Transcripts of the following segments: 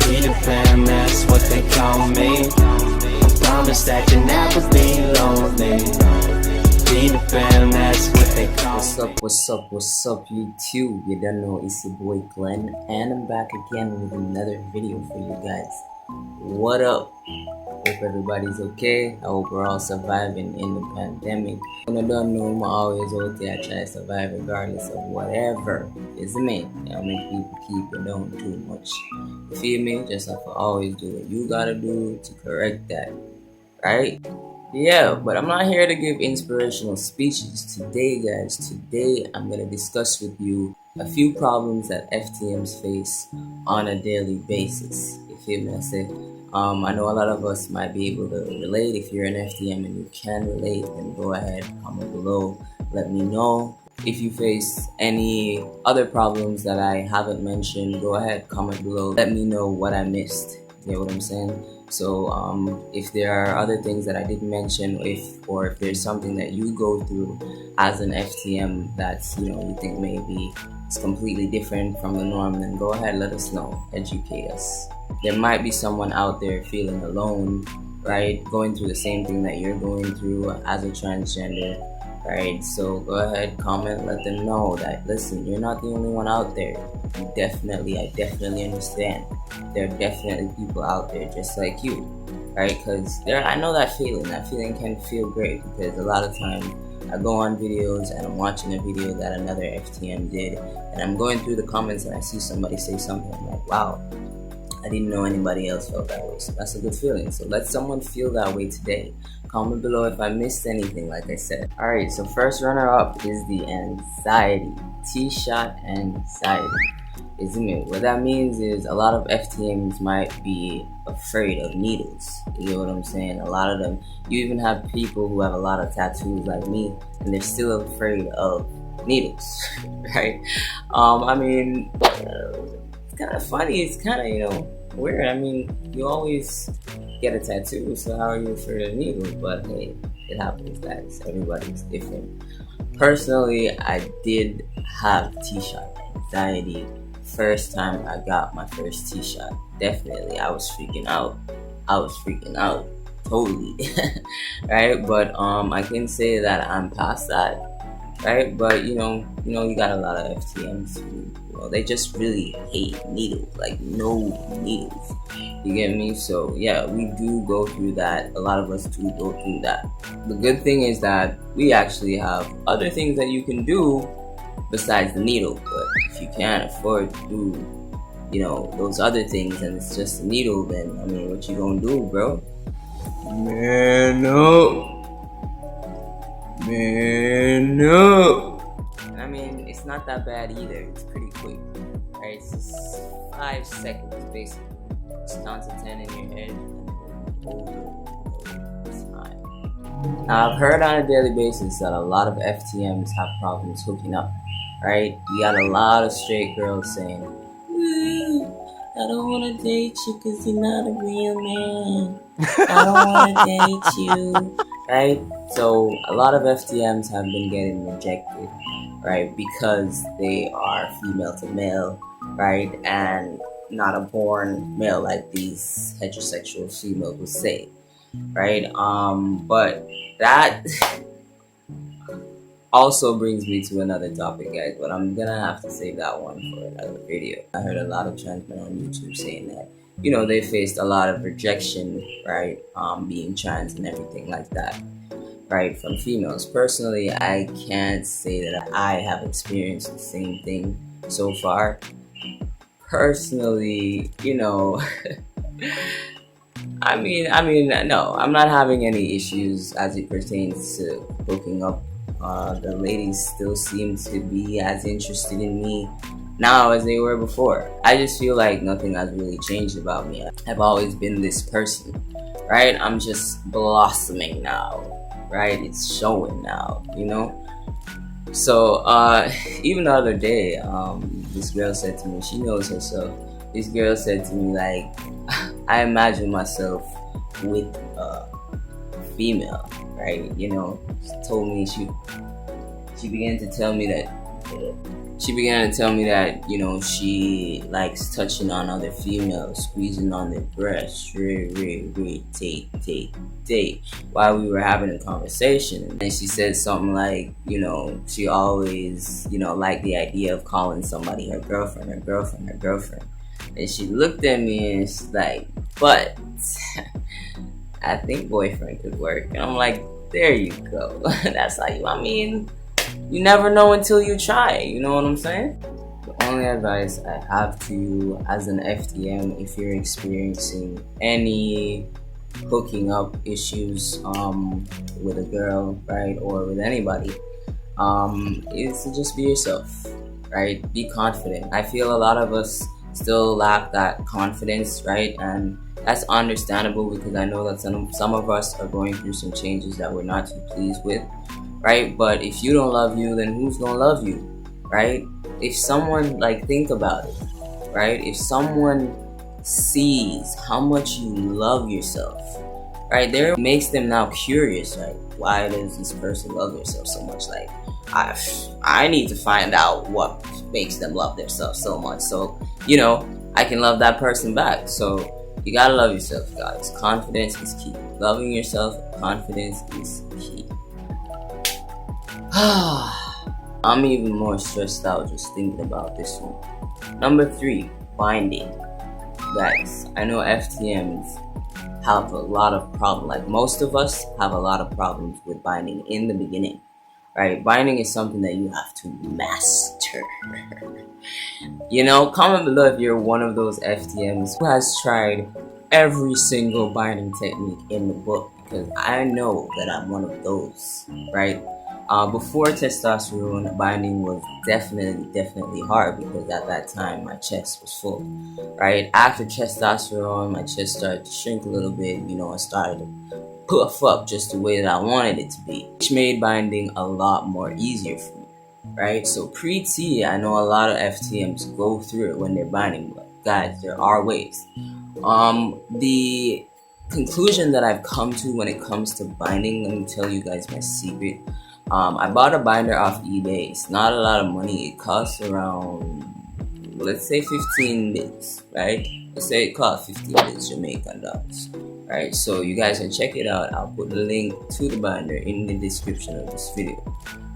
Be the fam, that's what they call me. I promise that you'll never be lonely. Be the fam, that's what they call me. What's up, YouTube? You don't know, it's your boy Glenn, and I'm back again with another video for you guys. What up? Hope everybody's okay. I hope we're all surviving in the pandemic. When I don't know, I'm always out there trying to survive regardless of whatever. Isn't me? I make people keep it down too much. You feel me? Just have to always do what you gotta do to correct that. Right? Yeah, but I'm not here to give inspirational speeches today, guys. Today, I'm going to discuss with you a few problems that FTMs face on a daily basis. You feel me? I say, I know a lot of us might be able to relate. If you're an FTM and you can relate, then go ahead, comment below, let me know. If you face any other problems that I haven't mentioned, go ahead, comment below, let me know what I missed. You know what I'm saying? So if there are other things that I didn't mention, or if there's something that you go through as an FTM that's, you think maybe it's completely different from the norm, then go ahead, let us know, educate us. There might be someone out there feeling alone, right? Going through the same thing that you're going through as a transgender, right? So go ahead, comment, let them know that, listen, you're not the only one out there. I definitely understand. There are definitely people out there just like you, right? Because I know that feeling. That feeling can feel great, because a lot of times I go on videos and I'm watching a video that another FTM did, and I'm going through the comments and I see somebody say something, I'm like, wow, I didn't know anybody else felt that way. So that's a good feeling. So let someone feel that way today. Comment below if I missed anything, like I said. Alright, so first runner-up is the anxiety. TShirt Anxiety. Isn't it? What that means is a lot of FTMs might be afraid of needles. You know what I'm saying? A lot of them. You even have people who have a lot of tattoos like me, and they're still afraid of needles, right? I mean, it's kind of funny. It's kind of, weird. I mean, you always get a tattoo, so how are you afraid of needles? But hey, it happens, guys. Everybody's different. Personally, I did have TShirt anxiety. First time I got my first T-shirt, definitely I was freaking out. Totally. Right? But I can say that I'm past that, right? But you got a lot of FTMs who, they just really hate needles, like no needles. You get me? So yeah, we do go through that. A lot of us do go through that. The good thing is that we actually have other things that you can do besides the needle. But if you can't afford to do those other things and it's just a needle, then I mean, what you gonna do, bro? Man up. I mean, it's not that bad either. It's pretty quick, right? It's just 5 seconds basically. Just count to 10 in your head and over. It's fine. Now, I've heard on a daily basis that a lot of FTMs have problems hooking up. Right? We got a lot of straight girls saying, I don't want to date you because you're not a real man. I don't want to date you. Right? So a lot of FTMs have been getting rejected, right? Because they are female to male, right? And not a born male like these heterosexual females would say, right? But that also brings me to another topic, guys, but I'm gonna have to save that one for another video. I heard a lot of trans men on YouTube saying that, they faced a lot of rejection, right, being trans and everything like that, right, from females. Personally, I can't say that I have experienced the same thing so far. Personally, I mean, no, I'm not having any issues as it pertains to hooking up. The ladies still seem to be as interested in me now as they were before. I just feel like nothing has really changed about me. I've always been this person, right? I'm just blossoming now, right? It's showing now, So even the other day, this girl said to me, she knows herself. This girl said to me, like, I imagine myself with a female, right? She told me, she began to tell me that she began to tell me that, you know, she likes touching on other females, squeezing on their breasts, take, while we were having a conversation. And she said something like, you know, she always, you know, liked the idea of calling somebody her girlfriend. And she looked at me and she's like, but I think boyfriend could work. And I'm like, there you go. That's how you, I mean, you never know until you try, you know what I'm saying? The only advice I have to you as an FTM, if you're experiencing any hooking up issues with a girl, right, or with anybody, is to just be yourself, right? Be confident. I feel a lot of us still lack that confidence, right? And that's understandable because I know that some of us are going through some changes that we're not too pleased with, right? But if you don't love you, then who's gonna love you, right? If someone, like, think about it, right? If someone sees how much you love yourself, right, there makes them now curious, right? Why does this person love themselves so much? Like, I need to find out what makes them love themselves so much, so, you know, I can love that person back. So you gotta love yourself, guys. Confidence is key. Loving yourself, confidence is key. I'm even more stressed out just thinking about this one. Number 3, binding. Guys, I know FTMs have a lot of problems. Like, most of us have a lot of problems with binding in the beginning, right? Binding is something that you have to master. You know, comment below if you're one of those FTMs who has tried every single binding technique in the book, because I know that I'm one of those, right? Before testosterone, binding was definitely hard because at that time my chest was full, right? After testosterone, my chest started to shrink a little bit, you know, I started to puff up just the way that I wanted it to be, which made binding a lot more easier for me, right? So pre-T, I know a lot of FTMs go through it when they're binding, but guys, there are ways. The conclusion that I've come to when it comes to binding, let me tell you guys my secret. I bought a binder off eBay. It's not a lot of money. It costs around, let's say 15 bits, right? Let's say it costs 15 bits Jamaican dollars, right? So you guys can check it out. I'll put the link to the binder in the description of this video,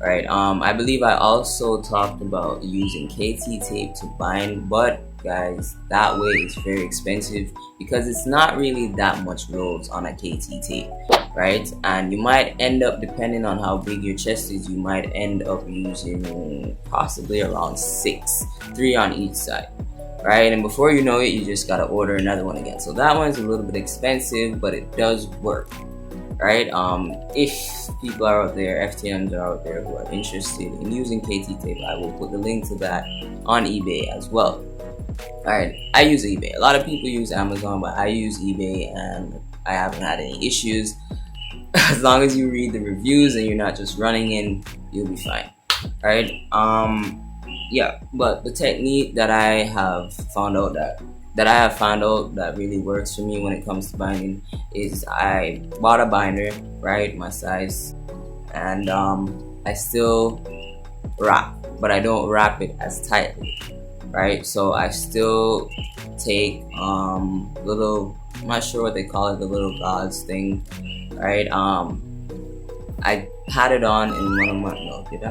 right? I believe I also talked about using KT tape to bind, but guys, that way is very expensive because it's not really that much rolls on a KT tape, right? And you might end up, depending on how big your chest is, you might end up using possibly around 6, 3 on each side, right? And before you know it, you just gotta order another one again. So that one's a little bit expensive, but it does work, right? If people are out there, FTMs are out there who are interested in using KT tape, I will put the link to that on eBay as well. Alright, I use eBay. A lot of people use Amazon, but I use eBay and I haven't had any issues. As long as you read the reviews and you're not just running in, you'll be fine. Alright, yeah, but the technique that I have found out that really works for me when it comes to binding is I bought a binder, right, my size, and I still wrap, but I don't wrap it as tightly, right? So I still take little, I'm not sure what they call it, the little gauze thing, right? I had it on in one of my, no, did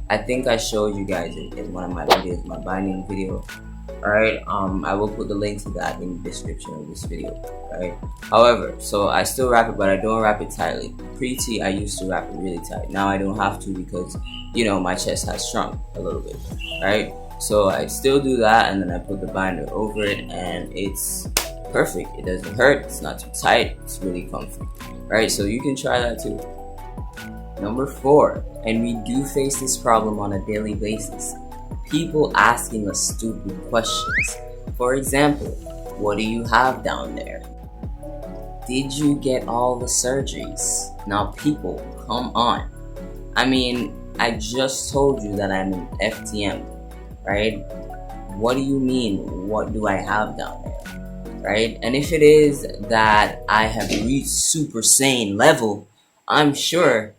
I think I showed you guys it in one of my videos, my binding video. Alright, I will put the link to that in the description of this video, right? However, so I still wrap it, but I don't wrap it tightly. Pre-T, I used to wrap it really tight. Now I don't have to because, you know, my chest has shrunk a little bit, right? So I still do that, and then I put the binder over it, and it's perfect. It doesn't hurt, it's not too tight, it's really comfy, right? So you can try that too. Number 4, and we do face this problem on a daily basis. People asking us stupid questions. For example, what do you have down there? Did you get all the surgeries? Now people, come on. I mean, I just told you that I'm an FTM, right? What do you mean, what do I have down there, right? And if it is that I have reached super sane level, I'm sure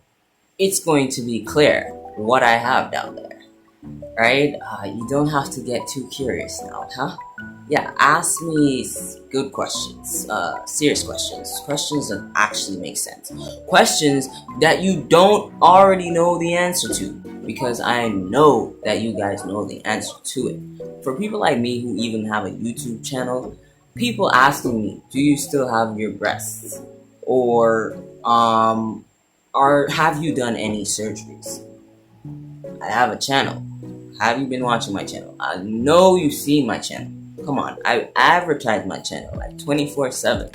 it's going to be clear what I have down there, right? You don't have to get too curious now, huh? Yeah, ask me good questions, serious questions, questions that actually make sense, questions that you don't already know the answer to, because I know that you guys know the answer to it. For people like me who even have a YouTube channel, people asking me, do you still have your breasts? Or, have you done any surgeries? I have a channel. Have you been watching my channel? I know you've seen my channel. Come on, I advertise my channel like 24/7.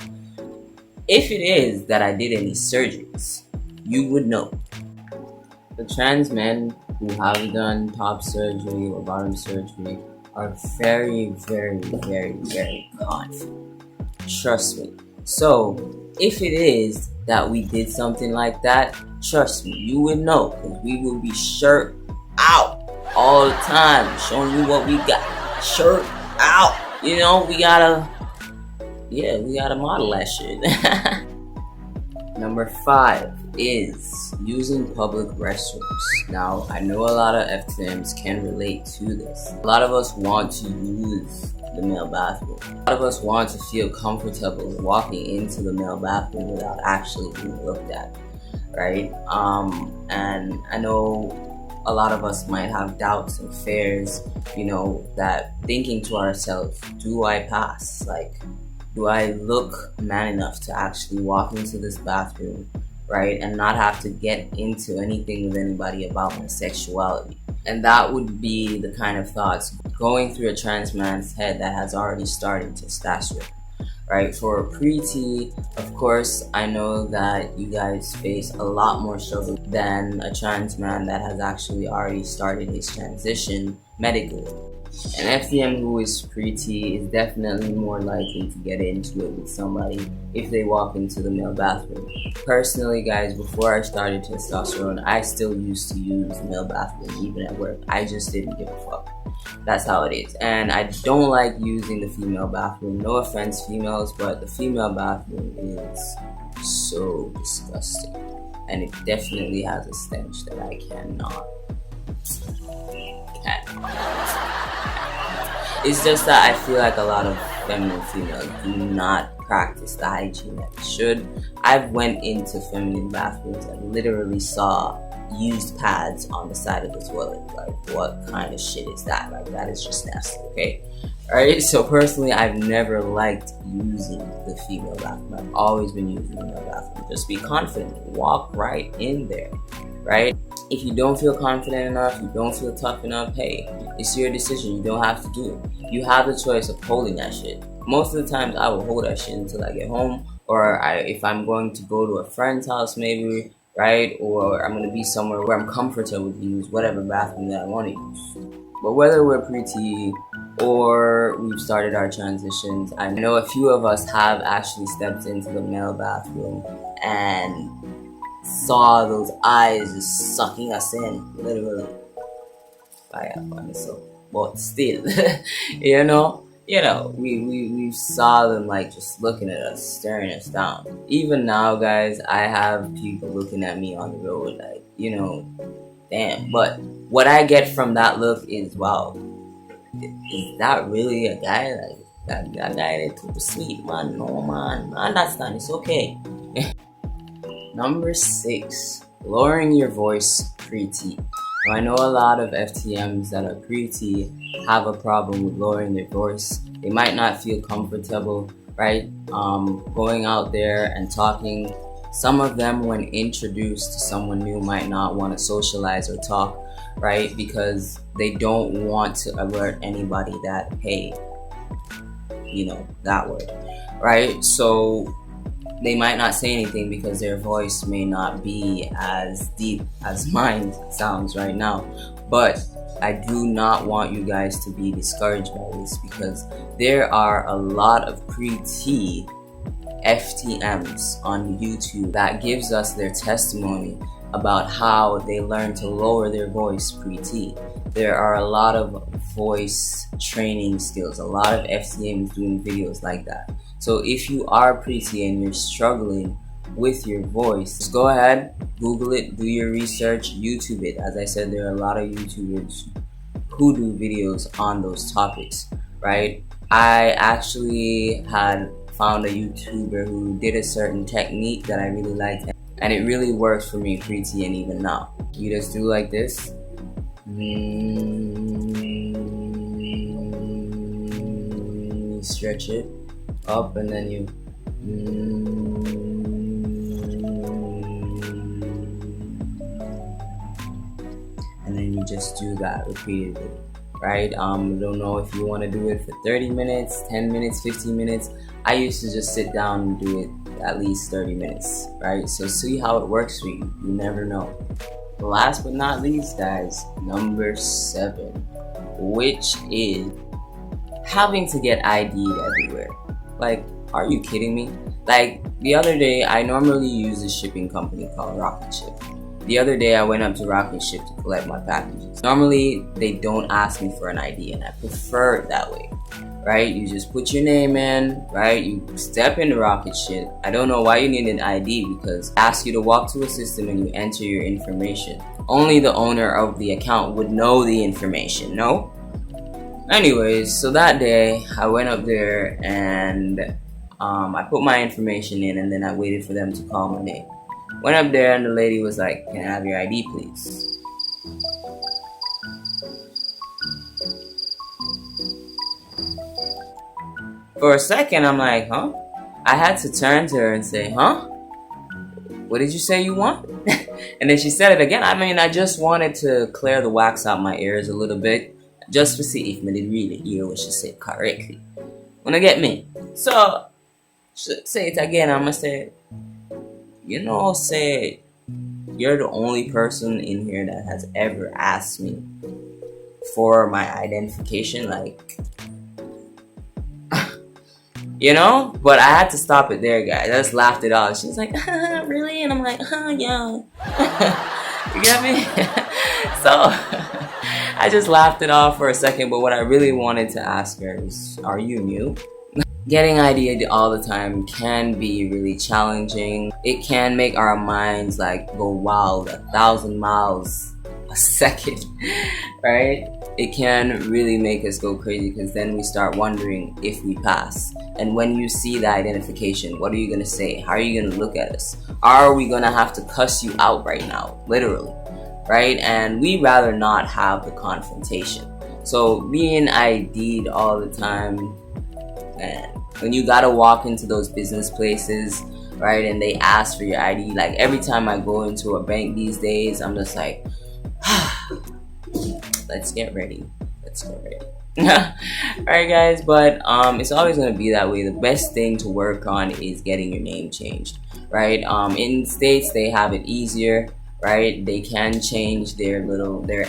If it is that I did any surgeries, you would know. The trans men who have done top surgery or bottom surgery are very, very, very, very confident. Trust me. So, if it is that we did something like that, trust me, you would know, because we will be shirt out all the time, showing you what we got. Shirt out. You know, we gotta model that shit. Number 5 is using public restrooms. Now, I know a lot of FTMs can relate to this. A lot of us want to use the male bathroom. A lot of us want to feel comfortable walking into the male bathroom without actually being looked at, right? And I know a lot of us might have doubts and fears, you know, that thinking to ourselves, do I pass? Like, do I look man enough to actually walk into this bathroom, right, and not have to get into anything with anybody about my sexuality? And that would be the kind of thoughts going through a trans man's head that has already started testosterone. Right, for a pre-T, of course, I know that you guys face a lot more struggle than a trans man that has actually already started his transition medically. An FTM who is pre-T is definitely more likely to get into it with somebody if they walk into the male bathroom. Personally, guys, before I started testosterone, I still used to use the male bathroom even at work. I just didn't give a fuck. That's how it is. And I don't like using the female bathroom. No offense, females, but the female bathroom is so disgusting. And it definitely has a stench that I cannot. It's just that I feel like a lot of feminine females do not practice the hygiene that they should. I've went into feminine bathrooms and literally saw used pads on the side of the toilet. Like, what kind of shit is that? Like, that is just nasty, okay? Alright, so personally, I've never liked using the female bathroom. I've always been using the male bathroom. Just be confident. Walk right in there, right? If you don't feel confident enough, you don't feel tough enough, hey, it's your decision. You don't have to do it. You have the choice of holding that shit. Most of the times, I will hold that shit until I get home, or if I'm going to go to a friend's house, maybe, right? Or I'm going to be somewhere where I'm comfortable to use whatever bathroom that I want to use. But whether we're pre-T or we've started our transitions, I know a few of us have actually stepped into the male bathroom and saw those eyes just sucking us in, literally. But still, you know, we saw them like just looking at us, staring us down. Even now, guys, I have people looking at me on the road like, you know, damn. But what I get from that look is, wow, is that really a guy? Like, that guy is too sweet, man. No, man, I understand. It's okay. Number 6, lowering your voice pre-T. Now, I know a lot of FTMs that are pre-T have a problem with lowering their voice. They might not feel comfortable, right? Going out there and talking. Some of them, when introduced to someone new, might not want to socialize or talk, right? Because they don't want to alert anybody that, hey, you know, that word, right? So they might not say anything because their voice may not be as deep as mine sounds right now. But I do not want you guys to be discouraged by this, because there are a lot of pre-T FTMs on YouTube that gives us their testimony about how they learn to lower their voice pre-T. There are a lot of voice training skills, a lot of FTMs doing videos like that. So if you are pre-T and you're struggling with your voice, just go ahead, Google it, do your research, YouTube it. As I said, there are a lot of YouTubers who do videos on those topics, right? I actually had found a YouTuber who did a certain technique that I really liked, and it really works for me pre-T and even now. You just do like this. You stretch it up, and then you and then you just do that repeatedly, right? Don't know if you want to do it for 30 minutes, 10 minutes, 15 minutes. I used to just sit down and do it at least 30 minutes, right? So see how it works for you. You never know. Last but not least, guys, number 7, which is having to get ID'd everywhere. Like, are you kidding me? Like, the other day, I normally use a shipping company called Rocket Ship. The other day, I went up to Rocket Ship to collect my packages. Normally, they don't ask me for an ID, and I prefer it that way, right? You just put your name in, right? You step into Rocket Ship. I don't know why you need an ID, because they ask you to walk to a system and you enter your information. Only the owner of the account would know the information, no? Anyways, so that day, I went up there and I put my information in, and then I waited for them to call my name. Went up there and the lady was like, "Can I have your ID, please?" For a second, I'm like, huh? I had to turn to her and say, huh? What did you say you want? And then she said it again. I mean, I just wanted to clear the wax out my ears a little bit, just to see if I did really hear what she said correctly. Wanna get me? So, say it again. I'm gonna say, say, you're the only person in here that has ever asked me for my identification, like, but I had to stop it there, guys. I just laughed it off. She's like, really? And I'm like, yeah. You get me? So, I just laughed it off for a second, but what I really wanted to ask her is, are you new? Getting ID'd all the time can be really challenging. It can make our minds go wild 1,000 miles a second, right? It can really make us go crazy, because then we start wondering if we pass. And when you see the identification, what are you gonna say? How are you gonna look at us? Are we gonna have to cuss you out right now? Literally, right? And we rather not have the confrontation. So being ID'd all the time, and when you gotta walk into those business places, right, and they ask for your ID, like every time I go into a bank these days, I'm just like, let's get ready. Alright guys, but it's always going to be that way. The best thing to work on is getting your name changed, right? In states they have it easier, right? They can change their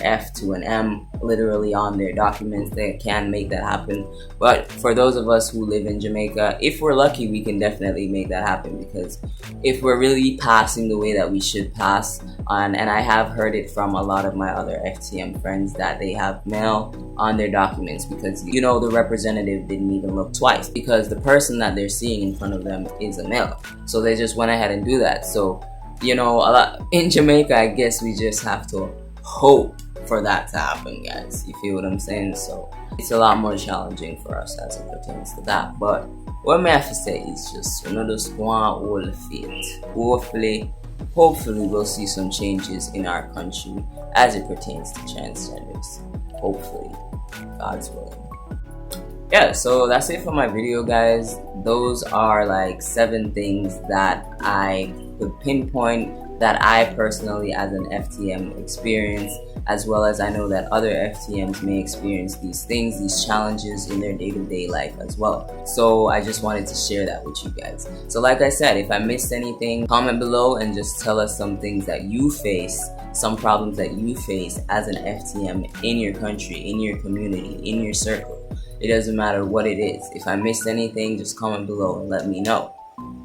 F to an M literally on their documents. They can make that happen. But for those of us who live in Jamaica, if we're lucky, we can definitely make that happen, because if we're really passing the way that we should pass, and I have heard it from a lot of my other FTM friends that they have male on their documents, because the representative didn't even look twice, because the person that they're seeing in front of them is a male, so they just went ahead and do that. So a lot in Jamaica, I guess we just have to hope for that to happen, guys. You feel what I'm saying? So it's a lot more challenging for us as it pertains to that. But what I have to say is just just go on all the faith. Hopefully we'll see some changes in our country as it pertains to transgenders. Hopefully, God's willing. Yeah, so that's it for my video, guys. Those are 7 things that I could pinpoint that I personally as an FTM experience, as well as I know that other FTMs may experience these things, these challenges in their day-to-day life as well. So I just wanted to share that with you guys. So like I said, if I missed anything, comment below and just tell us some things that you face, some problems that you face as an FTM in your country, in your community, in your circle. It doesn't matter what it is. If I missed anything, just comment below and let me know.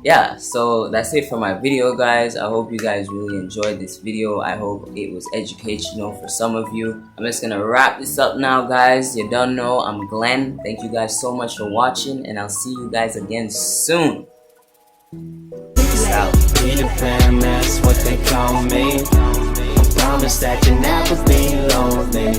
Yeah, so that's it for my video, guys. I hope you guys really enjoyed this video. I hope it was educational for some of you. I'm just gonna wrap this up now, guys. You don't know, I'm Glenn. Thank you guys so much for watching, and I'll see you guys again soon. Peace out. Peter Pan, that's what they call me. I promise that you'll never be lonely.